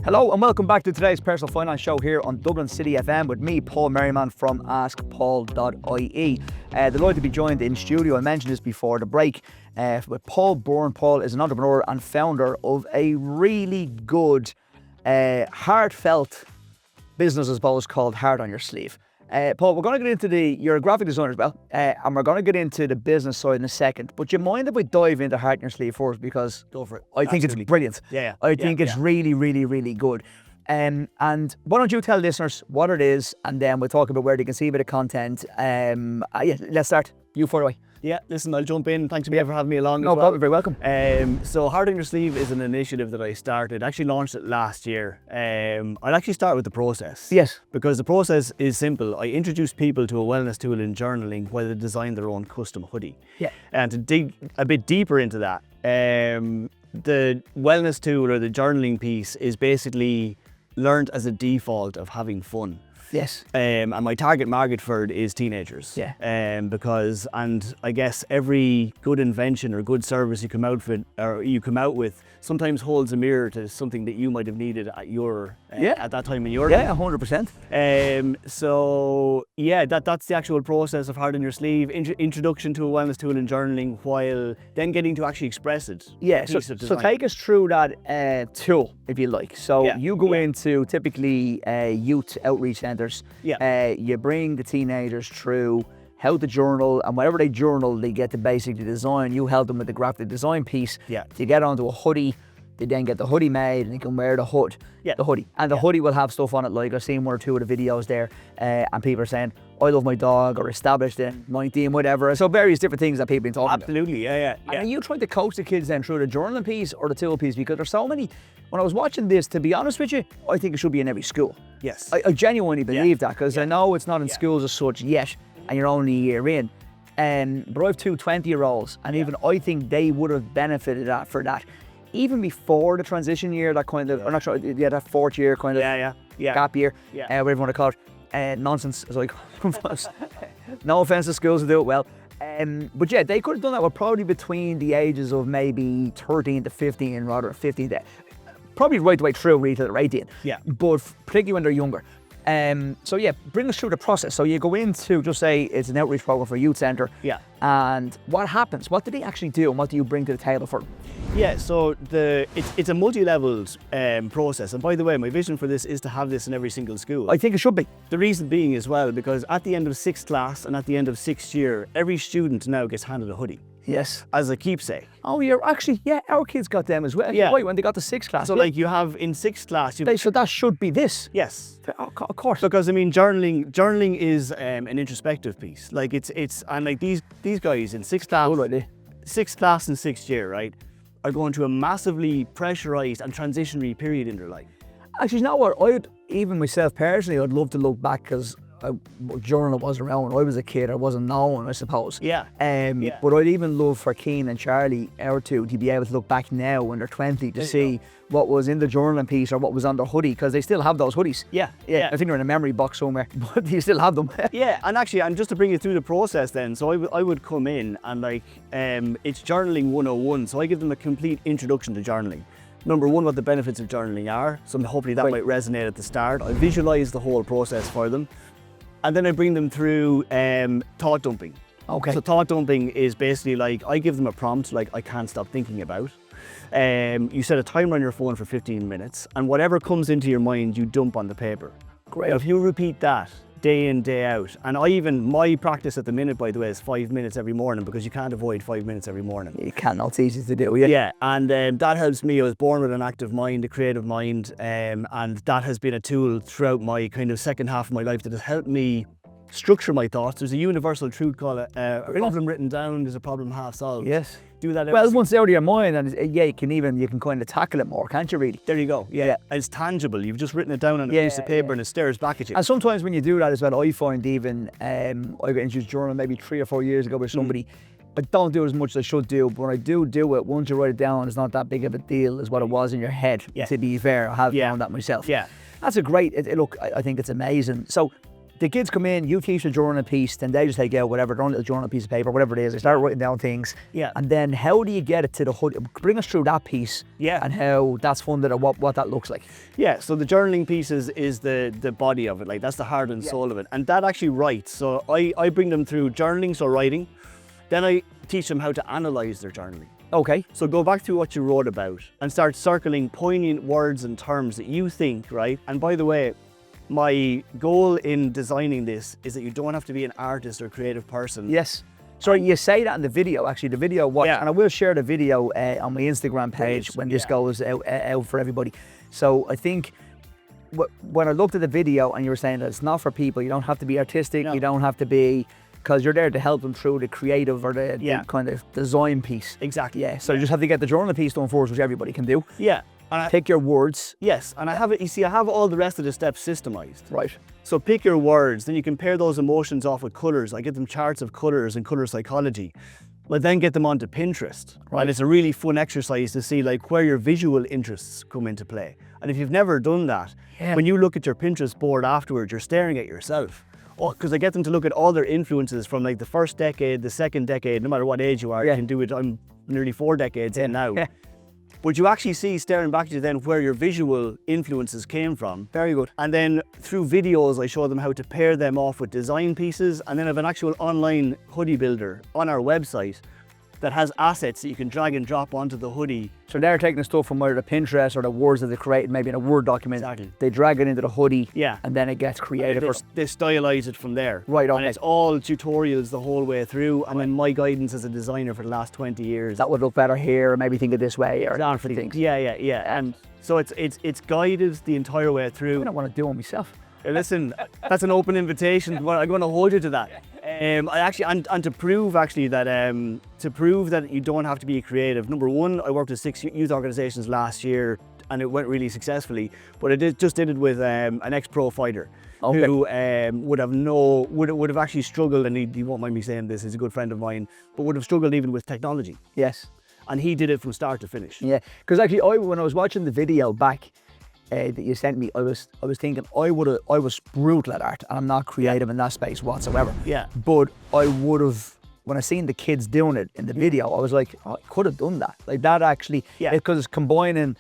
Hello and welcome back to today's personal finance show here on Dublin City FM with me, Paul Merriman from askpaul.ie. Delighted to be joined in studio. I mentioned this before the break with Paul Byrne. Paul is an entrepreneur and founder of a really good, heartfelt business, I suppose, called Heart on Your Sleeve. Paul, we're going to get into you're a graphic designer as well, and we're going to get into the business side in a second. But do you mind if we dive into Heart on Your Sleeve first? Because go for it. I think it's brilliant. I think it's really, really, really good. And why don't you tell listeners what it is, and then we'll talk about where they can see a bit of content. Let's start. You far away. Yeah, listen, I'll jump in. Thanks for having me along. No problem, very welcome. So Heart on Your Sleeve is an initiative that I started, actually launched it last year. I'll actually start with the process. Yes. Because the process is simple. I introduce people to a wellness tool in journaling while they design their own custom hoodie. Yeah. And to dig a bit deeper into that, the wellness tool or the journaling piece is basically learned as a default of having fun. Yes. And my target market for it is teenagers. Yeah. And I guess every good invention or good service you come out with sometimes holds a mirror to something that you might have needed at at that time in your life. Yeah, 100%. So yeah, that's the actual process of Heart on Your Sleeve. Introduction to a wellness tool in journaling, while then getting to actually express it. Yeah. So take us through that tool, if you like. So you go into typically youth outreach centres. You bring the teenagers through how to journal, and whenever they journal, they get to basically design. You help them with the graphic design piece to get onto a hoodie. They then get the hoodie made, and they can wear the hoodie. And the hoodie will have stuff on it, like I've seen one or two of the videos there, and people are saying, I love my dog, or established in 19, whatever. So various different things that people have been talking about. Absolutely, yeah. And are you trying to coach the kids then through the journaling piece or the tool piece? Because there's so many. When I was watching this, to be honest with you, I think it should be in every school. Yes. I genuinely believe that, because I know it's not in schools as such yet, and you're only a year in. But I have two 20-year-olds, and even I think they would have benefited for that. Even before the transition year, that kind of, I'm not sure, that fourth year kind of gap year, whatever you want to call it, nonsense, as I call it. No offense to schools who do it well. But yeah, they could have done that with probably between the ages of maybe 13 to 15, rather 15 to, probably right the way through really to they're 18. Yeah. But particularly when they're younger. So yeah, bring us through the process. So you go into, just say it's an outreach program for a youth centre. Yeah. And what happens? What do they actually do, and what do you bring to the table for them? Yeah, so it's a multi-leveled process. And by the way, my vision for this is to have this in every single school. I think it should be. The reason being as well, because at the end of 6th class and at the end of 6th year, every student now gets handed a hoodie. Yes. As a keepsake. Oh, you're actually, our kids got them as well. Yeah. Right, when they got to 6th class. So like you have in 6th class. So that should be this. Yes. Of course. Because I mean, journaling is an introspective piece. Like it's and like these guys in 6th class, 6th class and 6th year, right, are going through a massively pressurized and transitionary period in their life. Actually, you know what? Even myself personally, I'd love to look back, because journal wasn't around when I was a kid. I wasn't known, I suppose. Yeah. But I'd even love for Keane and Charlie, our two, to be able to look back now when they're 20 to see what was in the journaling piece or what was on their hoodie, because they still have those hoodies. Yeah. I think they're in a memory box somewhere, but you still have them. Yeah, and just to bring you through the process then, so I would come in and it's journaling 101, so I give them a complete introduction to journaling. Number one, what the benefits of journaling are, so hopefully that might resonate at the start. I visualise the whole process for them. And then I bring them through thought dumping. Okay. So thought dumping is basically like, I give them a prompt like I can't stop thinking about. You set a timer on your phone for 15 minutes, and whatever comes into your mind, you dump on the paper. Great. Now, if you repeat that day in, day out, and my practice at the minute, by the way, is 5 minutes every morning, because you can't avoid 5 minutes every morning. You can't, it's easy to do, yeah. Yeah, and that helps me. I was born with an active mind, a creative mind, and that has been a tool throughout my kind of second half of my life that has helped me structure my thoughts. There's a universal truth called a problem written down is a problem half solved. Yes. Do that. Well, once it's out of your mind, and you can kind of tackle it more, can't you really? There you go. Yeah. And it's tangible. You've just written it down on a piece of paper and it stares back at you. And sometimes when you do that as well, I find even, I got introduced journal maybe 3 or 4 years ago with somebody. I don't do as much as I should do, but when I do it, once you write it down, it's not that big of a deal as what it was in your head. To be fair, I have found that myself. Yeah. That's a great, look, I think it's amazing. So the kids come in, you teach a journal piece, then they just take out whatever, their own little journal piece of paper, whatever it is. They start writing down things. Yeah. And then how do you get it to the hoodie? Bring us through that piece. Yeah. And how that's funded and what that looks like. Yeah, so the journaling piece is the body of it, like that's the heart and soul of it. And that actually writes. So I bring them through journaling, so writing. Then I teach them how to analyze their journaling. Okay. So go back to what you wrote about and start circling poignant words and terms that you think, right? And by the way, my goal in designing this is that you don't have to be an artist or creative person. Yes. Sorry, you say that in the video, actually, the video, Yeah. and I will share the video on my Instagram page when this goes out for everybody. So I think when I looked at the video and you were saying that it's not for people, you don't have to be artistic, you don't have to be, because you're there to help them through the creative or the kind of design piece. Exactly. Yeah, so you just have to get the journal piece done first, which everybody can do. Yeah. And Pick your words. Yes, and I have it, you see, I have all the rest of the steps systemized. Right. So pick your words, then you compare those emotions off with colors. I get them charts of colors and color psychology. But then get them onto Pinterest. Right. And it's a really fun exercise to see like where your visual interests come into play. And if you've never done that, when you look at your Pinterest board afterwards, you're staring at yourself. Oh, because I get them to look at all their influences from like the first decade, the second decade, no matter what age you are, you can do it. I'm nearly 4 decades in now. But you actually see, staring back at you then, where your visual influences came from. Very good. And then through videos, I show them how to pair them off with design pieces. And then I have an actual online hoodie builder on our website that has assets that you can drag and drop onto the hoodie. So they're taking the stuff from either the Pinterest or the words that they created, maybe in a Word document. Exactly. They drag it into the hoodie, Yeah. and then it gets created. They stylize it from there. Right, okay. And it's all tutorials the whole way through. And then my guidance as a designer for the last 20 years. That would look better here, or maybe think of this way, or different things. Yeah. And so it's guided the entire way through. I don't want to do it myself. Listen, that's an open invitation. I'm going to hold you to that. I actually, and to prove actually that you don't have to be creative. Number one, I worked with 6 youth organisations last year, and it went really successfully. But I just did it with an ex-pro fighter who would have actually struggled, and he won't mind me saying this. He's a good friend of mine, but would have struggled even with technology. Yes. And he did it from start to finish. Yeah, because actually, when I was watching the video back that you sent me, I was thinking I was brutal at art, and I'm not creative in that space whatsoever. Yeah. But I would have, when I seen the kids doing it in the video, I was like, oh, I could have done that. Like that actually, because it's combining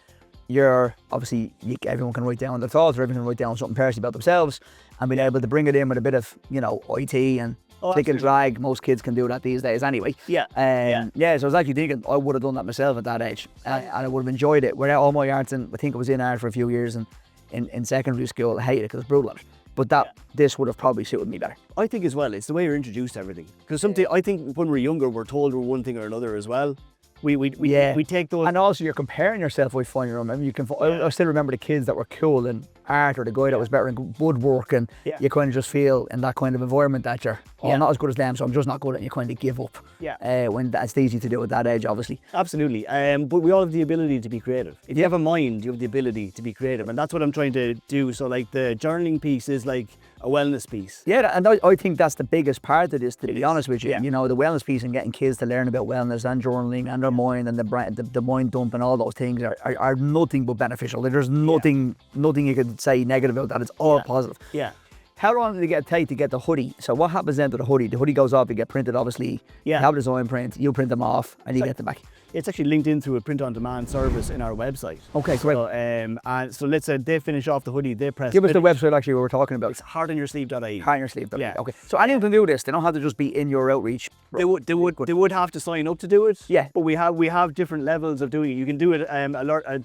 obviously everyone can write down their thoughts, or everyone can write down something personal about themselves, and being able to bring it in with a bit of, IT and click and drag. Most kids can do that these days anyway. Yeah. So I was actually thinking I would have done that myself at that age, and I would have enjoyed it. Where all my arts, and I think I was in art for a few years, and in secondary school I hated it because it's brutal at it. But this would have probably suited me better. I think as well, it's the way you're introduced to everything. Because I think when we're younger, we're told we're one thing or another as well. We take those. And also you're comparing yourself, I find, I still remember the kids that were cool in art, or the guy that was better in woodwork, and you kind of just feel in that kind of environment that you're I'm not as good as them, so I'm just not good, and you kind of give up. When that's easy to do at that age, obviously. Absolutely. But we all have the ability to be creative. If you have a mind, you have the ability to be creative, and that's what I'm trying to do. So like the journaling piece is like a wellness piece. Yeah, and I think that's the biggest part of this, to be honest with you. The wellness piece and getting kids to learn about wellness and journaling and their mind and the mind dump and all those things are nothing but beneficial. There's nothing you could say negative about that. It's all positive. Yeah. How long did it take to get the hoodie? So what happens then to the hoodie? The hoodie goes off, you get printed, obviously. You have a design print, you print them off, and you get them back. It's actually linked in through a print-on-demand service in our website. Okay, great. So, and so let's say they finish off the hoodie, they press Give us the finish. website actually we were talking about. It's heartonyourSleeve.ie. HeartonyourSleeve.ie. Yeah. Okay. So anyone can do this. They don't have to just be in your outreach. They would have to sign up to do it. Yeah. But we have different levels of doing it. You can do it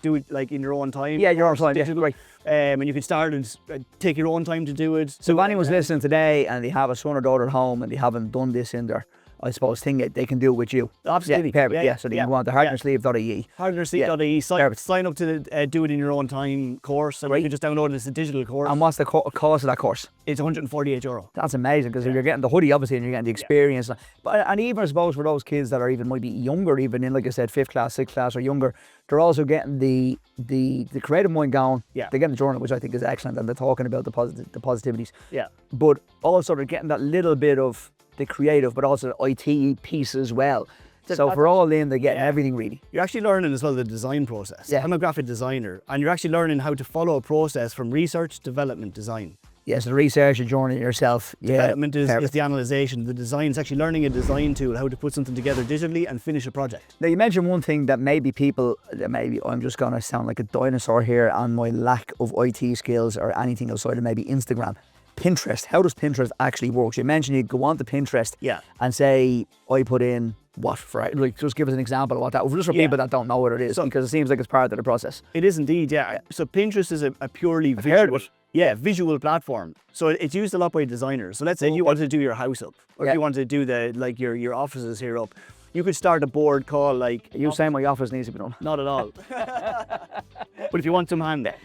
do it like in your own time. Yeah, your own time. Yeah, great. And you can start and take your own time to do it. So if anyone's listening today and they have a son or daughter at home and they haven't done this in their, I suppose, thing, they can do it with you. Absolutely. Yeah, perfect. Yeah, so they can go on to heartonyourSleeve.ie. HeartonyourSleeve.ie. Sign up to the Do It In Your Own Time course. And you can just download it as a digital course. And what's the cost of that course? It's €148. That's amazing, because if you're getting the hoodie, obviously, and you're getting the experience. But and even, I suppose, for those kids that are even might be younger, even in, like I said, 5th class, 6th class or younger, they're also getting the creative mind going. Yeah. They're getting the journal, which I think is excellent, and they're talking about the positivities. Yeah. But also they're getting that little bit of the creative, but also the IT piece as well. So for all in, they're getting everything really. You're actually learning as well the design process. Yeah. I'm a graphic designer, and you're actually learning how to follow a process from research, development, design. Yes, the research, the journey yourself. Development is the analysation. The design is actually learning a design tool, how to put something together digitally and finish a project. Now, you mentioned one thing that maybe I'm just going to sound like a dinosaur here on my lack of IT skills or anything outside of maybe Instagram. Pinterest. How does Pinterest actually work? You mentioned you go on to Pinterest and say, I put in what for, like, just give us an example of what that, just for people that don't know what it is, because it seems like it's part of the process. It is indeed, yeah. So Pinterest is a purely visual platform. So it's used a lot by designers. So let's say you wanted to do your house up, or if you wanted to do your offices here up, you could start a board called like... Are you saying my office needs to be done? Not at all. But if you want some hand there.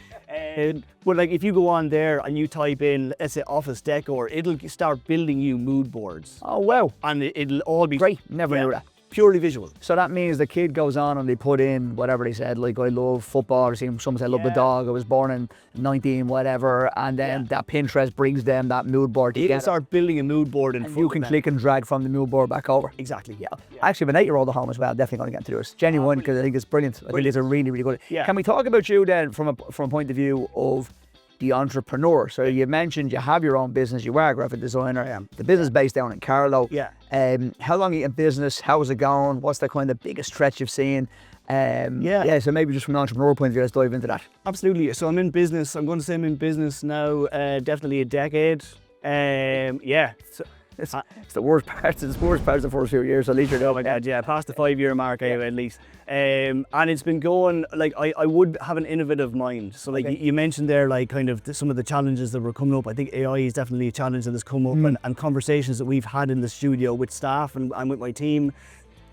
But like if you go on there and you type in, let's say, office decor, it'll start building you mood boards. Oh, wow. And it'll all be... Great, never knew that. Purely visual. So that means the kid goes on and they put in whatever they said, like, I love football, or someone said, I love the dog, I was born in 19 whatever, and then that Pinterest brings them that mood board together. You can start building a mood board in front you can click and drag from the mood board back over. Exactly, yeah. Actually, I have an 8-year-old at home as well, definitely going to get to do it. Genuine, because I think it's brilliant. I think it's a really, really good. Yeah. Can we talk about you then from a point of view of the entrepreneur? So you mentioned you have your own business, you are a graphic designer, the business based down in Carlow. Yeah. How long are you in business? How's it going? What's the kind of biggest stretch you've seen? So maybe just from an entrepreneur point of view, let's dive into that. Absolutely. So I'm in business. I'm going to say I'm in business now, definitely a decade. It's the worst part. It's the worst part of the first few years. At least you're doing. Oh my God, yeah, past the 5-year mark at least. And it's been going, like, I would have an innovative mind. So like you mentioned there, like kind of some of the challenges that were coming up. I think AI is definitely a challenge that has come up, and conversations that we've had in the studio with staff and with my team.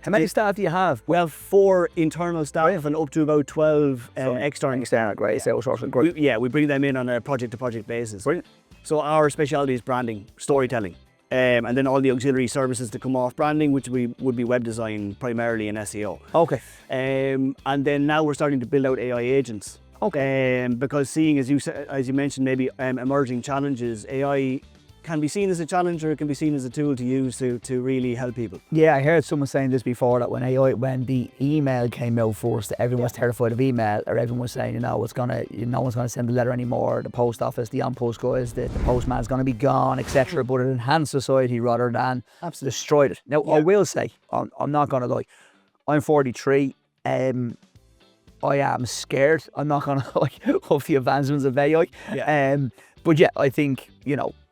How many staff do you have? Well, 4 internal staff and up to about 12 external. External, great. Outsourcing, great. We bring them in on a project-to-project basis. Brilliant. So our speciality is branding, storytelling. And then all the auxiliary services that come off branding, which would be web design primarily and SEO. Okay. And then now we're starting to build out AI agents. Okay. Because seeing, as you mentioned, maybe emerging challenges, AI can be seen as a challenge, or it can be seen as a tool to use to really help people. Yeah, I heard someone saying this before, that when the email came out first, everyone was terrified of email, or everyone was saying, no one's going to send a letter anymore, the post office, the on-post guys, the postman's going to be gone, etc. But it enhanced society rather than destroyed it. Now, I will say, I'm not going to lie, I'm 43, I am scared. I'm not going to lie of the advancements of AI. But yeah, I think,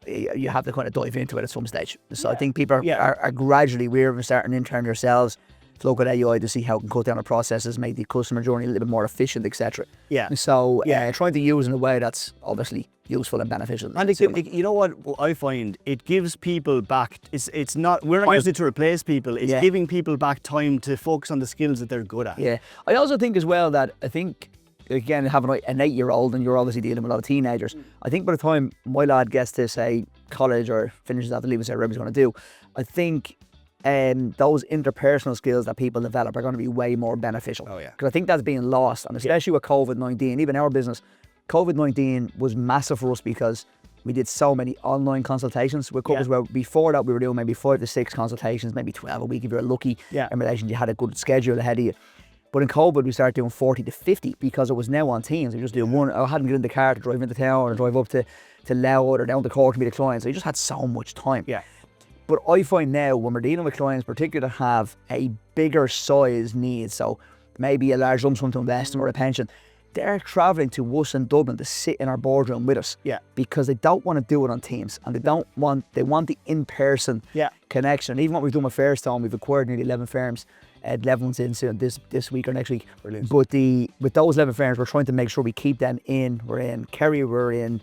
you have to kind of dive into it at some stage. So I think people are gradually starting in turn yourselves to look at AI to see how it can cut down the processes, make the customer journey a little bit more efficient, etc. So trying to use in a way that's obviously useful and beneficial. And you know what I find? It gives people back. It's not, we're not using it to replace people. It's giving people back time to focus on the skills that they're good at. Yeah. I also think as well that again, having an 8-year-old, and you're obviously dealing with a lot of teenagers, I think by the time my lad gets to, say, college or finishes after leaving, say, whatever he's going to do, I think those interpersonal skills that people develop are going to be way more beneficial. Oh, yeah. Because I think that's being lost, and especially with COVID-19, even our business, COVID-19 was massive for us because we did so many online consultations with couples where before that we were doing maybe 5 to 6 consultations, maybe 12 a week if you're lucky in relation, you had a good schedule ahead of you. But in COVID, we started doing 40 to 50 because it was now on Teams. We just do one. I hadn't get in the car to drive into town or drive up to Louth or down to Cork to meet a client. So you just had so much time. Yeah. But I find now when we're dealing with clients, particularly that have a bigger size need, so maybe a large lump sum to invest in or a pension, they're travelling to us in Dublin to sit in our boardroom with us. Yeah. Because they don't want to do it on Teams, and they want the in-person connection. Even what we've done with Fairstone, we've acquired nearly 11 firms. 11 ones in this week or next week. Brilliant. But with those 11 firms, we're trying to make sure we keep them in. We're in Kerry, we're in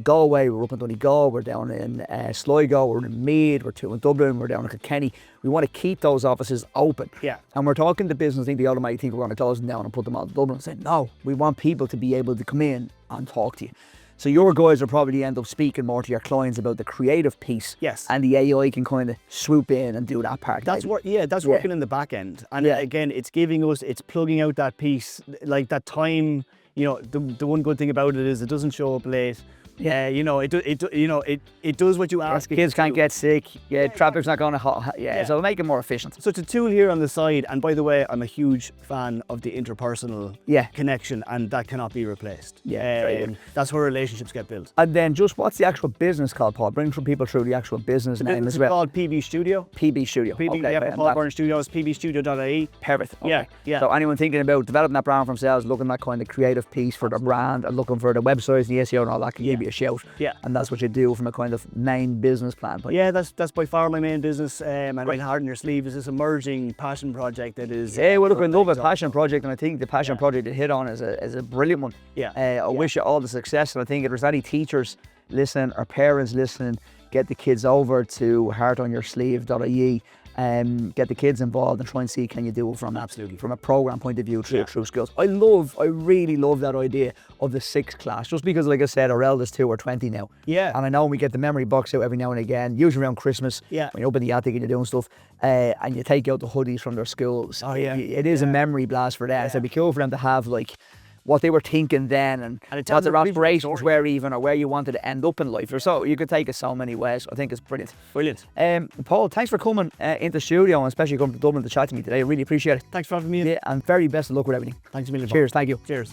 Galway, we're up in Donegal, we're down in Sligo, we're in Meath, we're in Dublin, we're down in Kilkenny. We want to keep those offices open. Yeah. And we're talking to business, I think the other might think we're going to close them down and put them all in Dublin and say, no, we want people to be able to come in and talk to you. So your guys will probably end up speaking more to your clients about the creative piece. Yes. And the AI can kind of swoop in and do that part. That's working in the back end. And again, it's plugging out that piece, like that time. The one good thing about it is it doesn't show up late. You know, it does what you ask. Kids can't get sick. Yeah, traffic's not going to so it'll make it more efficient. So it's a tool here on the side, and by the way, I'm a huge fan of the interpersonal connection, and that cannot be replaced. That's where relationships get built. And then just what's the actual business called, Paul? Bring some people through the actual business name as well. It's called PB Studio. PB Studio. Paul Byrne Studios, pbstudio.ie. Perfect. Okay. Yeah. So anyone thinking about developing that brand for themselves, looking at that kind of creative piece for their brand, and looking for the websites, the SEO and all that, can give you a shout. Yeah. And that's what you do from a kind of main business plan. Yeah, that's by far my main business. And right hard on your sleeve is this emerging passion project that is. Yeah, well, look, I love a passion project, and I think the passion project you hit on is a brilliant one. I wish you all the success, and I think if there's any teachers listening or parents listening, get the kids over to heartonyoursleeve.ie. Get the kids involved and try and see can you do it from a program point of view through schools. I really love that idea of the 6th class, just because, like I said, our eldest 2 are 20 now. Yeah. And I know we get the memory box out every now and again, usually around Christmas. Yeah. When you're up in the attic and you're doing stuff, and you take out the hoodies from their schools. Oh yeah. It is a memory blast for them. So it'd be cool for them to have like what they were thinking then, and what their aspirations were even, or where you wanted to end up in life. Or so you could take it so many ways. I think it's brilliant. Brilliant. Paul, thanks for coming into the studio, and especially coming to Dublin to chat to me today. I really appreciate it. Thanks for having me in. Yeah, and very best of luck with everything. Thanks a million. Cheers. Thank you. Cheers.